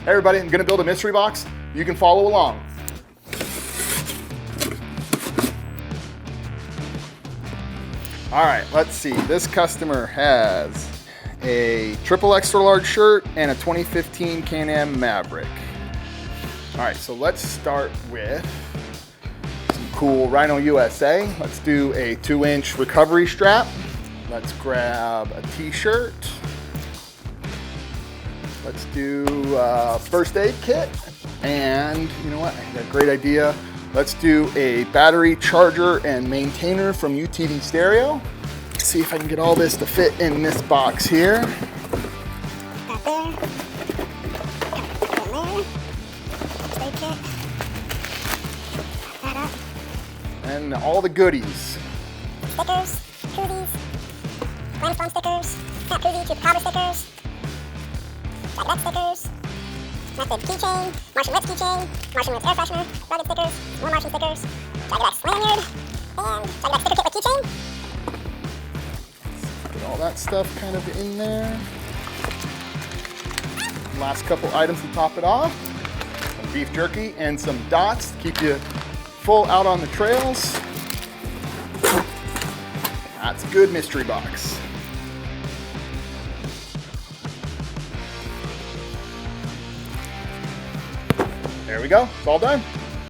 Hey everybody, I'm gonna build a mystery box. You can follow along. All right, let's see. This customer has a triple extra large shirt and a 2015 Can-Am Maverick. All right, so let's start with some cool Rhino USA. Let's do a 2-inch recovery strap. Let's grab a t-shirt. Let's do a first aid kit. And you know what, I got a great idea. Let's do a battery charger and maintainer from UTV Stereo. Let's see if I can get all this to fit in this box here. And all the goodies. Stickers, koozies, limestone stickers, snap koozie to powder stickers, jacket stickers, method keychain, Martian Lips keychain, Martian Lips air freshener, rugged stickers, more Martian stickers, jacket X lanyard, and jacket X sticker kit with keychain. Get all that stuff kind of in there. Last couple items to top it off. Some beef jerky and some dots to keep you full out on the trails. That's a good mystery box. There we go, it's all done.